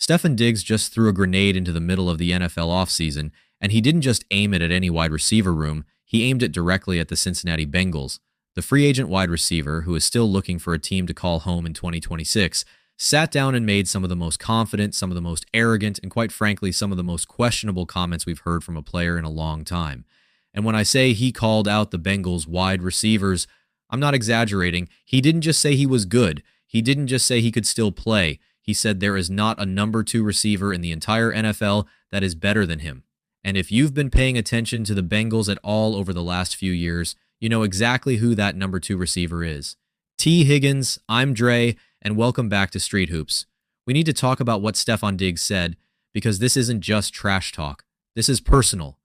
Stefon Diggs just threw a grenade into the middle of the NFL offseason, and he didn't just aim it at any wide receiver room, he aimed it directly at the Cincinnati Bengals. The free agent wide receiver, who is still looking for a team to call home in 2026, sat down and made some of the most confident, some of the most arrogant, and quite frankly, some of the most questionable comments we've heard from a player in a long time. And when I say he called out the Bengals wide receivers, I'm not exaggerating. He didn't just say he was good. He didn't just say he could still play. He said there is not a number 2 receiver in the entire NFL that is better than him. And if you've been paying attention to the Bengals at all over the last few years, you know exactly who that number 2 receiver is. T. Higgins, I'm Dre, and welcome back to Street Hoops. We need to talk about what Stefon Diggs said, because this isn't just trash talk. This is personal.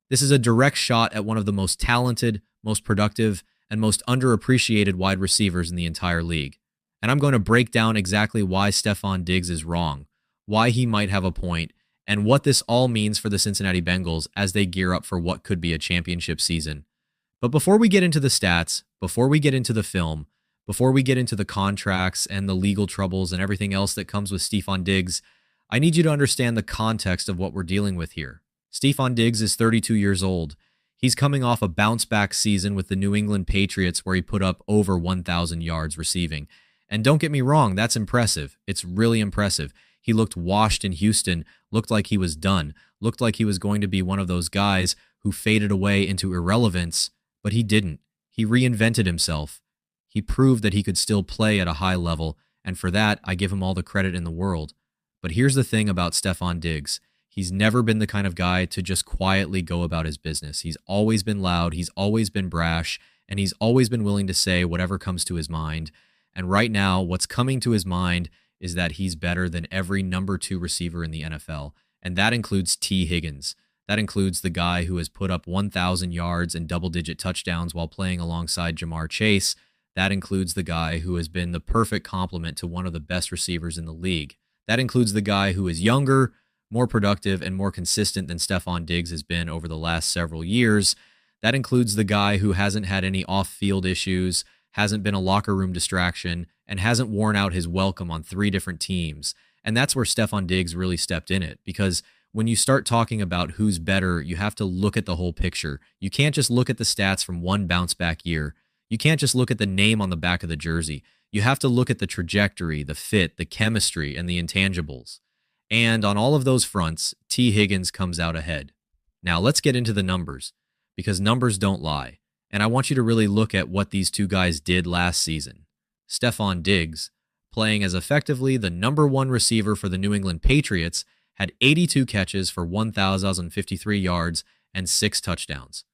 This is a direct shot at one of the most talented, most productive, and most underappreciated wide receivers in the entire league. And I'm going to break down exactly why Stefon Diggs is wrong, why he might have a point, and what this all means for the Cincinnati Bengals as they gear up for what could be a championship season. But before we get into the stats, before we get into the film, before we get into the contracts and the legal troubles and everything else that comes with Stefon Diggs, I need you to understand the context of what we're dealing with here. Stefon Diggs is 32 years old. He's coming off a bounce-back season with the New England Patriots where he put up over 1,000 yards receiving. And don't get me wrong, that's impressive. It's really impressive. He looked washed in Houston, looked like he was done, looked like he was going to be one of those guys who faded away into irrelevance, but he didn't. He reinvented himself. He proved that he could still play at a high level, and for that, I give him all the credit in the world. But here's the thing about Stefon Diggs. He's never been the kind of guy to just quietly go about his business. He's always been loud, he's always been brash, and he's always been willing to say whatever comes to his mind. And right now, what's coming to his mind is that he's better than every number 2 receiver in the NFL, and that includes T. Higgins. That includes the guy who has put up 1,000 yards and double-digit touchdowns while playing alongside Jamar Chase. That includes the guy who has been the perfect complement to one of the best receivers in the league. That includes the guy who is younger, more productive, and more consistent than Stefon Diggs has been over the last several years. That includes the guy who hasn't had any off-field issues, hasn't been a locker room distraction, and hasn't worn out his welcome on 3 different teams. And that's where Stefon Diggs really stepped in it, because when you start talking about who's better, you have to look at the whole picture. You can't just look at the stats from one bounce-back year. You can't just look at the name on the back of the jersey. You have to look at the trajectory, the fit, the chemistry, and the intangibles. And on all of those fronts, T. Higgins comes out ahead. Now, let's get into the numbers, because numbers don't lie. And I want you to really look at what these 2 guys did last season. Stefon Diggs, playing as effectively the number 1 receiver for the New England Patriots, had 82 catches for 1,053 yards and 6 touchdowns.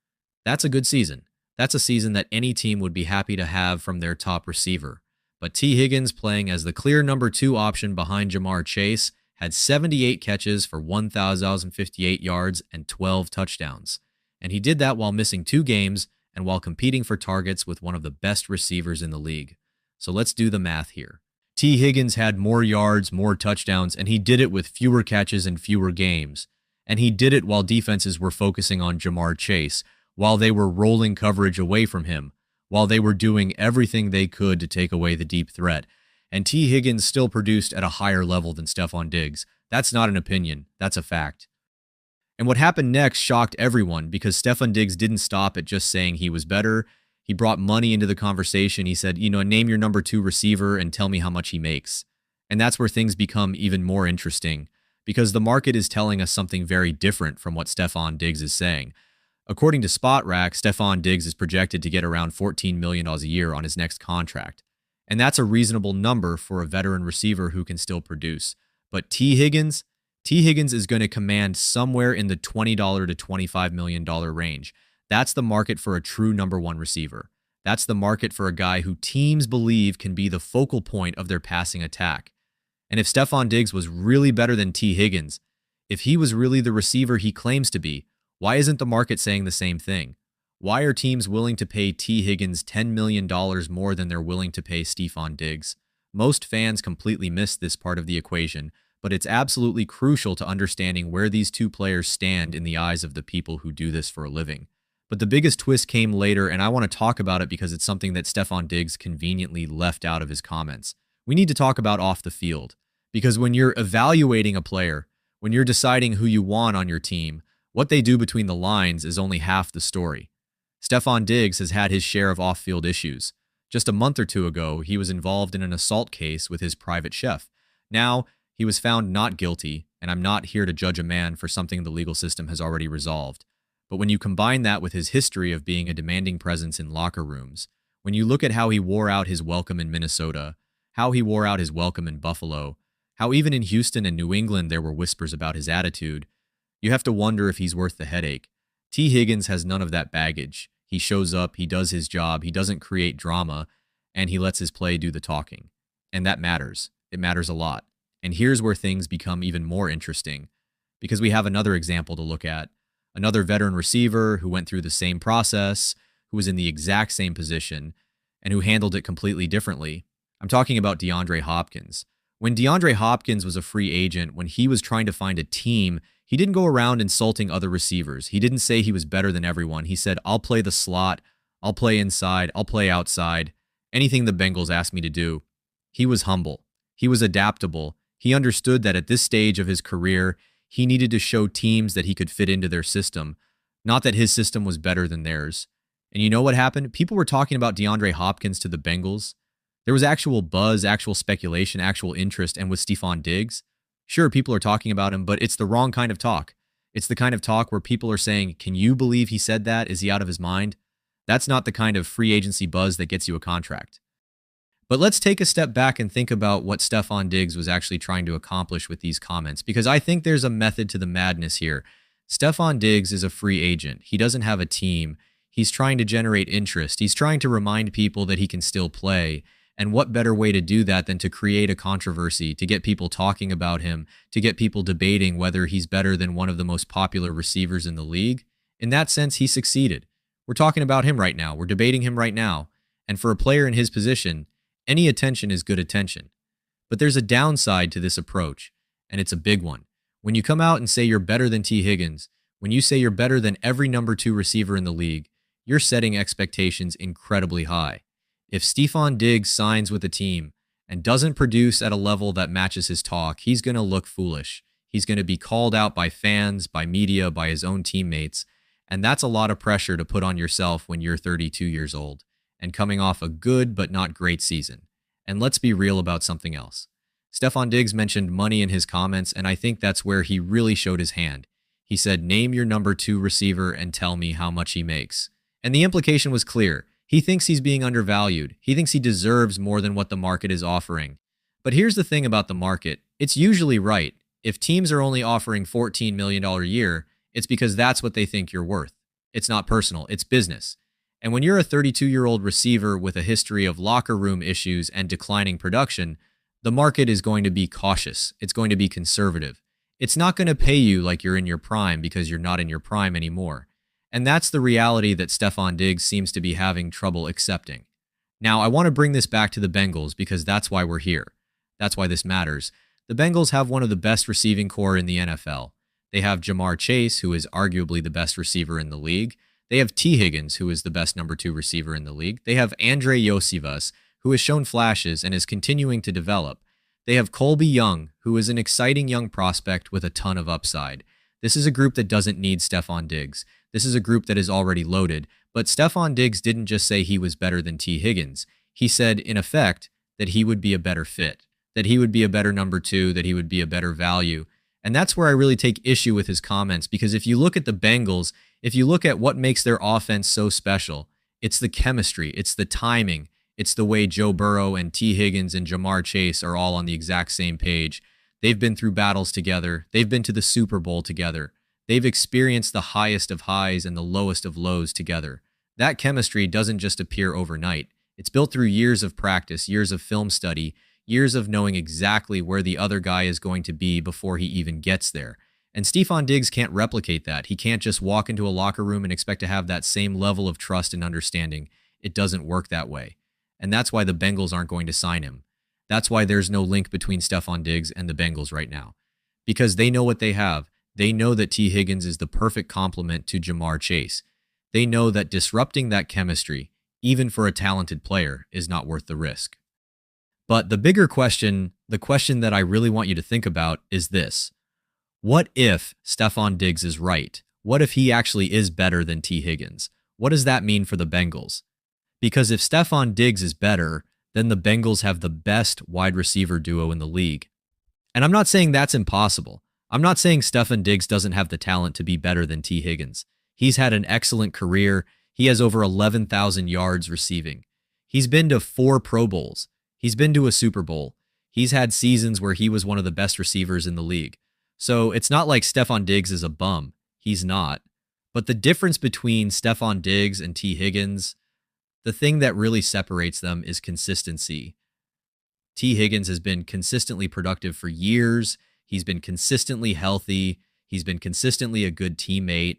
That's a good season. That's a season that any team would be happy to have from their top receiver. But T. Higgins, playing as the clear number 2 option behind Jamar Chase, had 78 catches for 1,058 yards and 12 touchdowns. And he did that while missing 2 games and while competing for targets with one of the best receivers in the league. So let's do the math here. T. Higgins had more yards, more touchdowns, and he did it with fewer catches and fewer games. And he did it while defenses were focusing on Jamar Chase, while they were rolling coverage away from him, while they were doing everything they could to take away the deep threat. And T. Higgins still produced at a higher level than Stefon Diggs. That's not an opinion, that's a fact. And what happened next shocked everyone, because Stefon Diggs didn't stop at just saying he was better. He brought money into the conversation. He said, name your number 2 receiver and tell me how much he makes. And that's where things become even more interesting, because the market is telling us something very different from what Stefon Diggs is saying. According to SpotRack, Stefon Diggs is projected to get around $14 million a year on his next contract. And that's a reasonable number for a veteran receiver who can still produce. But T. Higgins is going to command somewhere in the $20 to $25 million range. That's the market for a true number 1 receiver. That's the market for a guy who teams believe can be the focal point of their passing attack. And if Stefon Diggs was really better than T. Higgins, if he was really the receiver he claims to be, why isn't the market saying the same thing? Why are teams willing to pay T. Higgins $10 million more than they're willing to pay Stefon Diggs? Most fans completely miss this part of the equation, but it's absolutely crucial to understanding where these 2 players stand in the eyes of the people who do this for a living. But the biggest twist came later, and I want to talk about it because it's something that Stefon Diggs conveniently left out of his comments. We need to talk about off the field, Because when you're evaluating a player, when you're deciding who you want on your team, what they do between the lines is only half the story. Stefon Diggs has had his share of off-field issues. Just a month or two ago, he was involved in an assault case with his private chef. Now, he was found not guilty, and I'm not here to judge a man for something the legal system has already resolved. But when you combine that with his history of being a demanding presence in locker rooms, when you look at how he wore out his welcome in Minnesota, how he wore out his welcome in Buffalo, how even in Houston and New England there were whispers about his attitude, you have to wonder if he's worth the headache. T. Higgins has none of that baggage. He shows up, he does his job, he doesn't create drama, and he lets his play do the talking. And that matters. It matters a lot. And here's where things become even more interesting, because we have another example to look at. Another veteran receiver who went through the same process, who was in the exact same position, and who handled it completely differently. I'm talking about DeAndre Hopkins. When DeAndre Hopkins was a free agent, when he was trying to find a team, he didn't go around insulting other receivers. He didn't say he was better than everyone. He said, I'll play the slot, I'll play inside, I'll play outside, anything the Bengals asked me to do. He was humble. He was adaptable. He understood that at this stage of his career, he needed to show teams that he could fit into their system, not that his system was better than theirs. And you know what happened? People were talking about DeAndre Hopkins to the Bengals. There was actual buzz, actual speculation, actual interest, and with Stefon Diggs, sure, people are talking about him, but it's the wrong kind of talk. It's the kind of talk where people are saying, can you believe he said that? Is he out of his mind? That's not the kind of free agency buzz that gets you a contract. But let's take a step back and think about what Stefon Diggs was actually trying to accomplish with these comments, because I think there's a method to the madness here. Stefon Diggs is a free agent. He doesn't have a team. He's trying to generate interest. He's trying to remind people that he can still play. And what better way to do that than to create a controversy, to get people talking about him, to get people debating whether he's better than one of the most popular receivers in the league? In that sense, he succeeded. We're talking about him right now. We're debating him right now. And for a player in his position, any attention is good attention. But there's a downside to this approach, and it's a big one. When you come out and say you're better than T. Higgins, when you say you're better than every number 2 receiver in the league, you're setting expectations incredibly high. If Stefon Diggs signs with a team and doesn't produce at a level that matches his talk, he's going to look foolish. He's going to be called out by fans, by media, by his own teammates. And that's a lot of pressure to put on yourself when you're 32 years old and coming off a good but not great season. And let's be real about something else. Stefon Diggs mentioned money in his comments, and I think that's where he really showed his hand. He said, name your number 2 receiver and tell me how much he makes. And the implication was clear. He thinks he's being undervalued. He thinks he deserves more than what the market is offering. But here's the thing about the market. It's usually right. If teams are only offering $14 million a year, it's because that's what they think you're worth. It's not personal. It's business. And when you're a 32-year-old receiver with a history of locker room issues and declining production, the market is going to be cautious. It's going to be conservative. It's not going to pay you like you're in your prime because you're not in your prime anymore. And that's the reality that Stefon Diggs seems to be having trouble accepting. Now, I want to bring this back to the Bengals because that's why we're here. That's why this matters. The Bengals have one of the best receiving corps in the NFL. They have Jamar Chase, who is arguably the best receiver in the league. They have T. Higgins, who is the best number 2 receiver in the league. They have Andre Iosivas, who has shown flashes and is continuing to develop. They have Colby Young, who is an exciting young prospect with a ton of upside. This is a group that doesn't need Stefon Diggs. This is a group that is already loaded. But Stefon Diggs didn't just say he was better than T. Higgins. He said, in effect, that he would be a better fit, that he would be a better number 2, that he would be a better value. And that's where I really take issue with his comments, because if you look at the Bengals, if you look at what makes their offense so special, it's the chemistry, it's the timing, it's the way Joe Burrow and T. Higgins and Jamar Chase are all on the exact same page. They've been through battles together. They've been to the Super Bowl together. They've experienced the highest of highs and the lowest of lows together. That chemistry doesn't just appear overnight. It's built through years of practice, years of film study, years of knowing exactly where the other guy is going to be before he even gets there. And Stefon Diggs can't replicate that. He can't just walk into a locker room and expect to have that same level of trust and understanding. It doesn't work that way. And that's why the Bengals aren't going to sign him. That's why there's no link between Stefon Diggs and the Bengals right now. Because they know what they have. They know that T. Higgins is the perfect complement to Jamar Chase. They know that disrupting that chemistry, even for a talented player, is not worth the risk. But the bigger question, the question that I really want you to think about is this. What if Stefon Diggs is right? What if he actually is better than T. Higgins? What does that mean for the Bengals? Because if Stefon Diggs is better, then the Bengals have the best wide receiver duo in the league. And I'm not saying that's impossible. I'm not saying Stefon Diggs doesn't have the talent to be better than T. Higgins. He's had an excellent career. He has over 11,000 yards receiving. He's been to 4 Pro Bowls. He's been to a Super Bowl. He's had seasons where he was one of the best receivers in the league. So it's not like Stefon Diggs is a bum. He's not. But the difference between Stefon Diggs and T. Higgins, the thing that really separates them is consistency. T. Higgins has been consistently productive for years. He's been consistently healthy. He's been consistently a good teammate.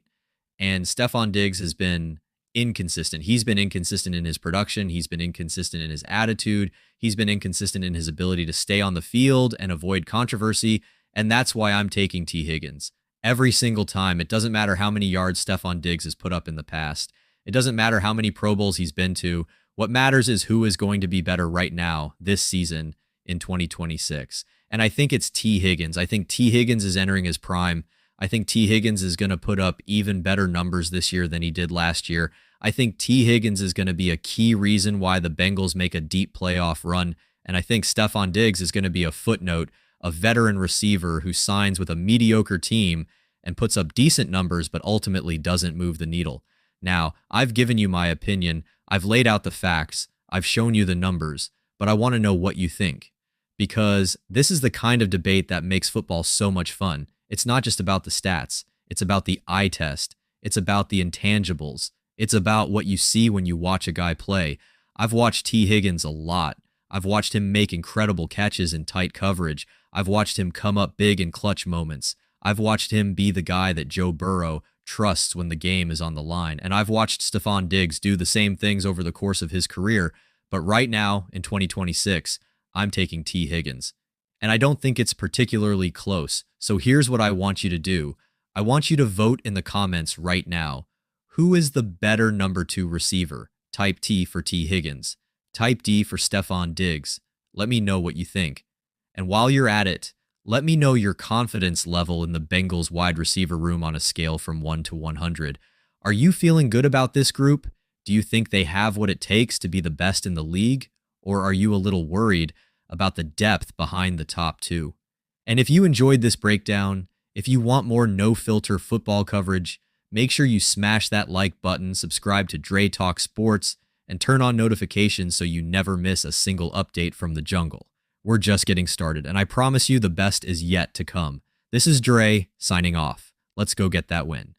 And Stefon Diggs has been inconsistent. He's been inconsistent in his production. He's been inconsistent in his attitude. He's been inconsistent in his ability to stay on the field and avoid controversy. And that's why I'm taking T. Higgins. Every single time. It doesn't matter how many yards Stefon Diggs has put up in the past. It doesn't matter how many Pro Bowls he's been to. What matters is who is going to be better right now, this season, in 2026. And I think it's T. Higgins. I think T. Higgins is entering his prime. I think T. Higgins is going to put up even better numbers this year than he did last year. I think T. Higgins is going to be a key reason why the Bengals make a deep playoff run. And I think Stefon Diggs is going to be a footnote, a veteran receiver who signs with a mediocre team and puts up decent numbers, but ultimately doesn't move the needle. Now, I've given you my opinion. I've laid out the facts. I've shown you the numbers, but I want to know what you think, because this is the kind of debate that makes football so much fun. It's not just about the stats. It's about the eye test. It's about the intangibles. It's about what you see when you watch a guy play. I've watched T. Higgins a lot. I've watched him make incredible catches in tight coverage. I've watched him come up big in clutch moments. I've watched him be the guy that Joe Burrow trusts when the game is on the line. And I've watched Stefon Diggs do the same things over the course of his career. But right now, in 2026, I'm taking T. Higgins. And I don't think it's particularly close. So here's what I want you to do. I want you to vote in the comments right now. Who is the better number 2 receiver? Type T for T. Higgins. Type D for Stefon Diggs. Let me know what you think. And while you're at it, let me know your confidence level in the Bengals wide receiver room on a scale from 1 to 100. Are you feeling good about this group? Do you think they have what it takes to be the best in the league? Or are you a little worried about the depth behind the top 2? And if you enjoyed this breakdown, if you want more no-filter football coverage, make sure you smash that like button, subscribe to Dre Talk Sports, and turn on notifications so you never miss a single update from the jungle. We're just getting started, and I promise you the best is yet to come. This is Dre, signing off. Let's go get that win.